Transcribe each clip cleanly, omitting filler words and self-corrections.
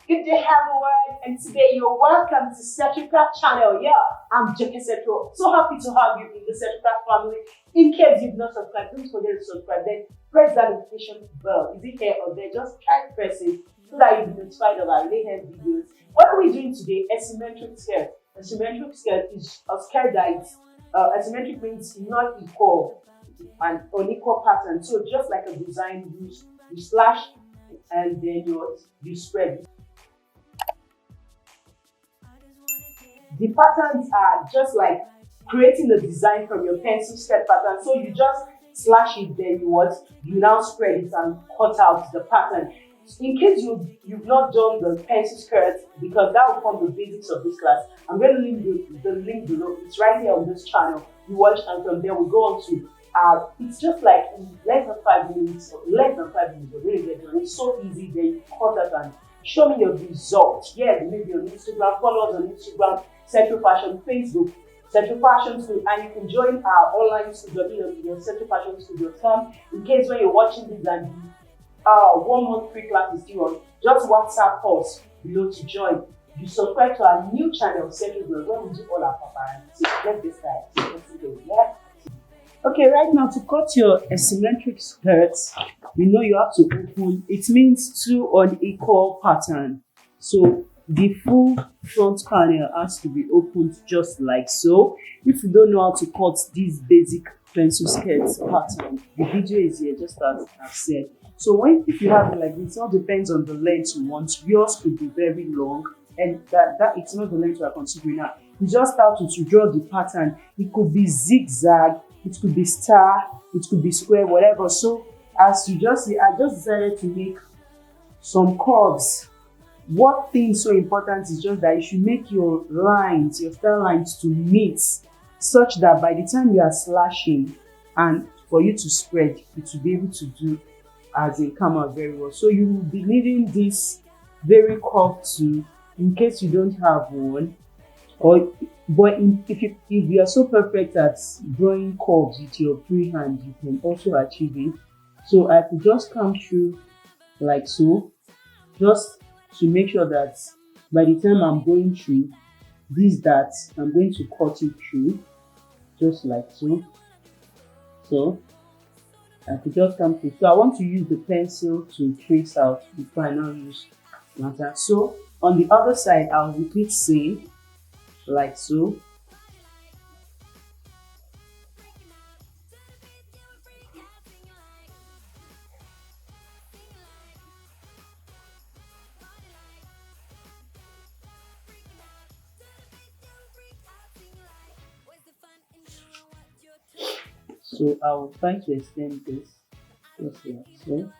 Good day, everyone, and today you're welcome to Certificate channel. Yeah, I'm Jackie Central. So happy to have you in the Certificate family. In case you've not subscribed, don't forget to subscribe. Then press that notification bell. Is it here or there? Just try to press it so that you'll be notified of our latest videos. What are we doing today? Asymmetric skirt. Asymmetric skirt is a skirt that is asymmetric means not equal and unequal pattern. So just like a design, you slash and then you spread. The patterns are just like creating the design from your pencil skirt pattern. So you just slash it, then you now spread it and cut out the pattern. In case you've not done the pencil skirt, because that will form the basics of this class, I'm going to leave the link below. It's right here on this channel. You watch, and from there we go on to it's just like in less than 5 minutes, you're going to get done. It's so easy. Then you cut that and show me your results. Yeah, maybe on Instagram, follow us on Instagram, Central Fashion, Facebook, Central Fashion School, and you can join our online studio, your Central Fashion Studio.com. In case when you're watching this and the 1 month free class is still on, just WhatsApp us below to join. You subscribe to our new channel, Central Girl, where we do all our paparazzi. Let's get started. Let's go. Yeah. Okay, right now to cut your asymmetric skirts, you have to open. It means two unequal pattern. So the full front panel has to be opened just like so. If you don't know how to cut this basic pencil skirts pattern, the video is here, just as I've said. So if you have it like this, it all depends on the length you want. Yours could be very long, and that it's not the length we are considering now. You just start to draw the pattern. It could be zigzag, it could be star, it could be square, whatever. So as you just see, I just decided to make some curves. What thing is so important is just that you should make your lines, your style lines to meet, such that by the time you are slashing and for you to spread, it will be able to do as in come out very well. So you will be needing this very curved tool in case you don't have one, if you are so perfect at drawing curves with your free hand, you can also achieve it. So I could just come through like so, just to make sure that by the time I'm going through this, that I'm going to cut it through just like so. So I could just come through. So I want to use the pencil to trace out before I now use marker. So on the other side, I'll repeat same like so. So I will try to extend this just like so,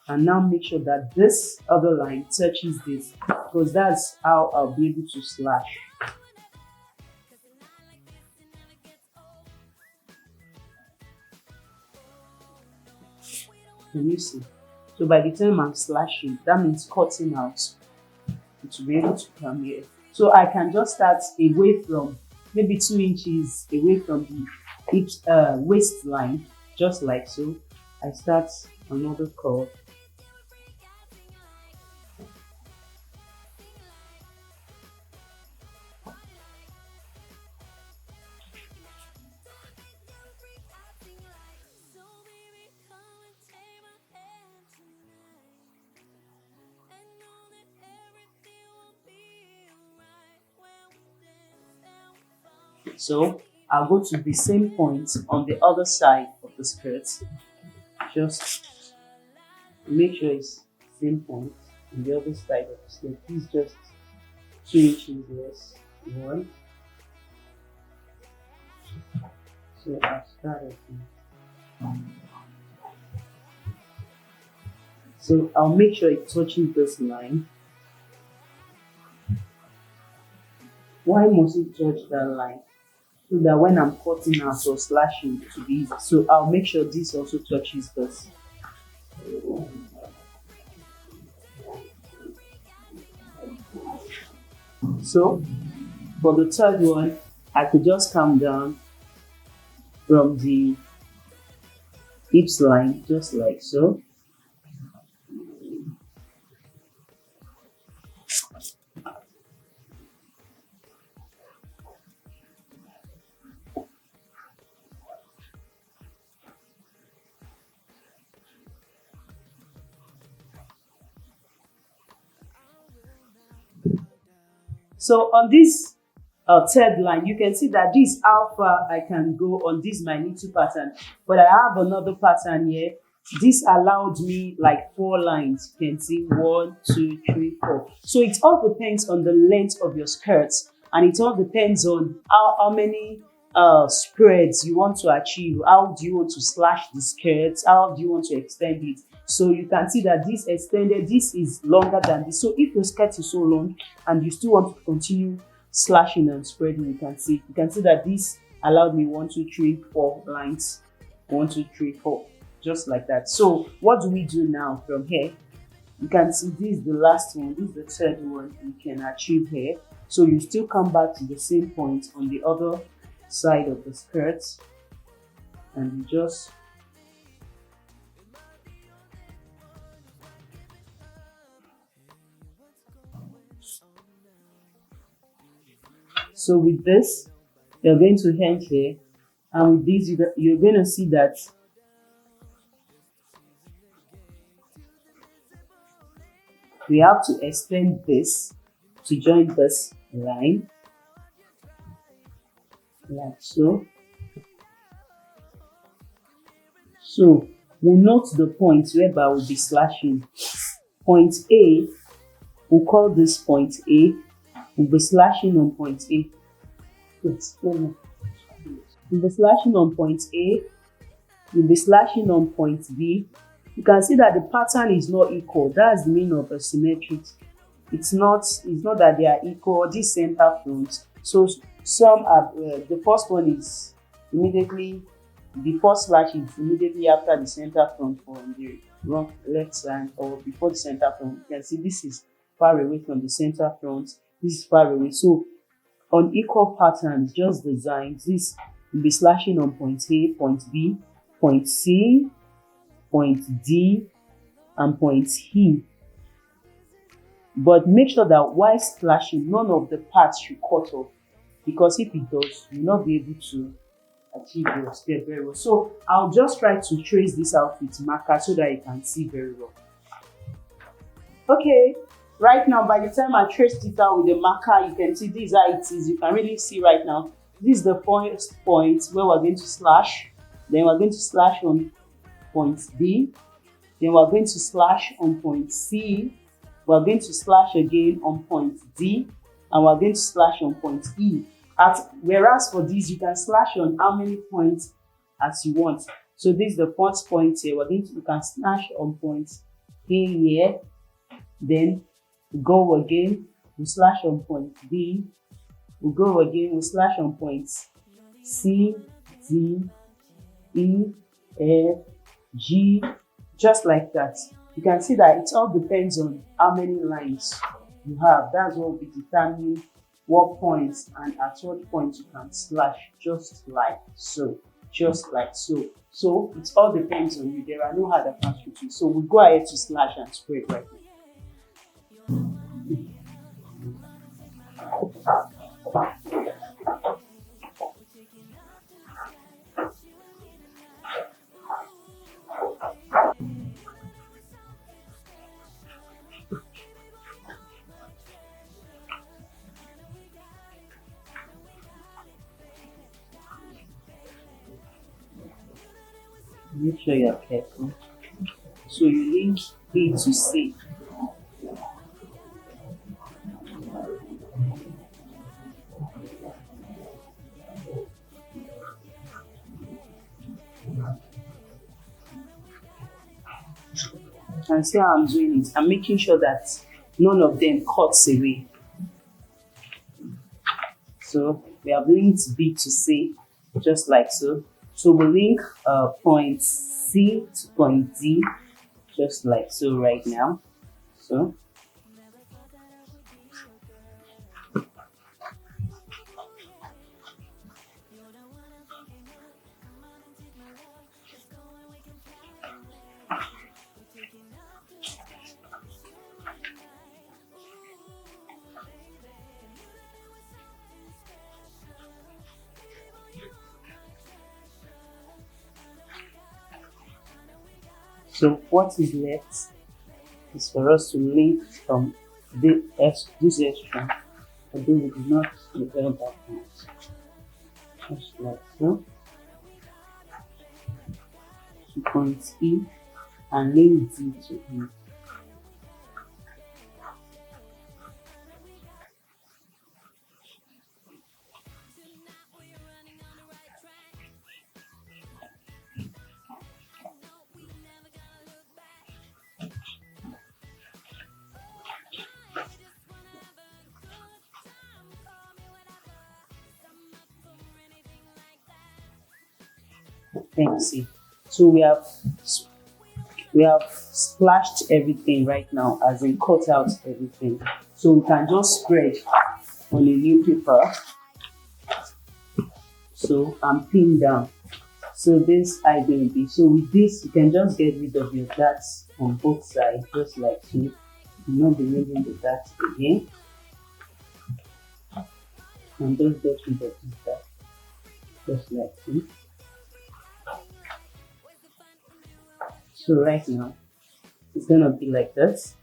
and now make sure that this other line touches this, because that's how I'll be able to slash. Can you see? So by the time I'm slashing, that means cutting out, it will be able to come here. So I can just start away from maybe 2 inches away from the waistline, just like so. I start another curve. So I'll go to the same point on the other side of the skirt. Just make sure it's same point on the other side of the skirt. Please just 2 inches less. 1. So I'll start again. So I'll make sure it touches this line. Why must it touch that line? So that when I'm cutting out or slashing it will be easy. So I'll make sure this also touches this. So for the third one, I could just come down from the hips line just like so. So on this third line, you can see that this is how far I can go on this my little pattern. But I have another pattern here. This allowed me like 4 lines. You can see 1, 2, 3, 4. So it all depends on the length of your skirts, and it all depends on how many spreads you want to achieve. How do you want to slash the skirts? How do you want to extend it? So you can see that this extended, this is longer than this. So if your skirt is so long and you still want to continue slashing and spreading, you can see that this allowed me 1, 2, 3, 4 lines. 1, 2, 3, 4, just like that. So what do we do now from here? You can see this is the last one, this is the third one you can achieve here. So you still come back to the same point on the other side of the skirt, and you just so with this you're going to end here, and with this you're going to see that we have to extend this to join this line like so. So we'll note the point whereby we'll be slashing. Point A, we'll call this point A. We'll be slashing on point A. We'll be slashing on point A. We'll be slashing on point B. You can see that the pattern is not equal. That's the meaning of asymmetric. It's not that they are equal. This center front. So some are the first one is immediately, the first slash is immediately after the center front on the left side, or before the center front. You can see this is far away from the center front. This is far away. So on equal patterns, just design this. You'll be slashing on point A, point B, point C, point D, and point E. But make sure that while slashing, none of the parts should cut off, because if it does, you'll not be able to achieve your skirt very well. So I'll just try to trace this out with marker so that you can see very well. Okay, right now, by the time I traced it out with the marker, you can see this is how it is. You can really see right now. This is the first point where we're going to slash. Then we're going to slash on point B. Then we're going to slash on point C. We're going to slash again on point D. And we're going to slash on point E. Whereas for this, you can slash on how many points as you want. So this is the first point here. You can slash on point A here. Then we go again, we slash on point B. We go again, we slash on points C, D, E, F, G, just like that. You can see that it all depends on how many lines you have. That's what will be determining what points and at what point you can slash, just like so. Just like so. So it all depends on you. There are no hard and fast rules. So we'll go ahead to slash and spread right now. Make sure you're careful. So you link A to C. And see how I'm doing it. I'm making sure that none of them cuts away. So we have linked B to C, just like so. So we link point C to point D, just like so right now. So So what is left is for us to link from this extra although we do not label that one. Just like so. 2 points in and link D to E. See. So we have splashed everything right now, as in cut out everything. So we can just spread on a new paper. So and pin down. So this I will be. So with this, you can just get rid of your dots on both sides, just like so. You will not be needing the dots again. And just get rid of this dot, just like so. So right now, it's gonna be like this.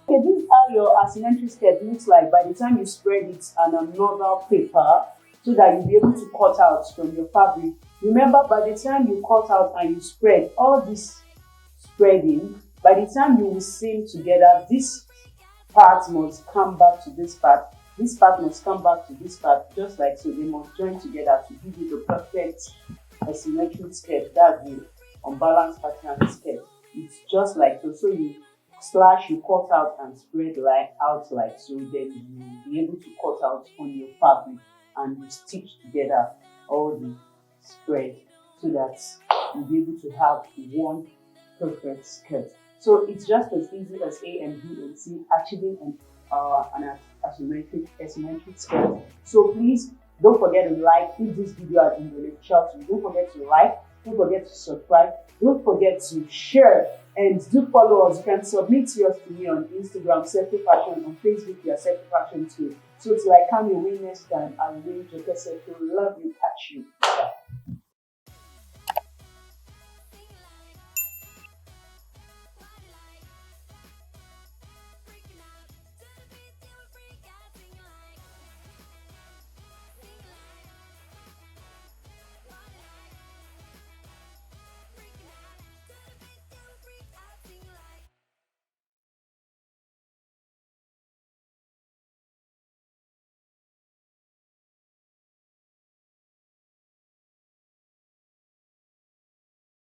Okay, this is how your asymmetric skirt looks like by the time you spread it on another paper, so that you'll be able to cut out from your fabric. Remember, by the time you cut out and you spread, all this spreading, by the time you will seam together, this part must come back to this part must come back to this part, just like so. They must join together to give you the perfect asymmetric skirt. That's the unbalanced pattern skirt. It's just like so. So you slash, you cut out and spread like out like so, then you'll be able to cut out on your fabric and you stitch together all the spread so that you'll be able to have one perfect skirt. So it's just as easy as A and B and C achieving an asymmetric skirt. So please don't forget to like if this video has been beneficial to you. Don't forget to like, don't forget to subscribe, don't forget to share, and do follow us. You can submit yours to me on Instagram, Circle Fashion, on Facebook, your Circle Fashion too. So till I come your way next time, I'm going to Circle. Love you, catch you. Bye.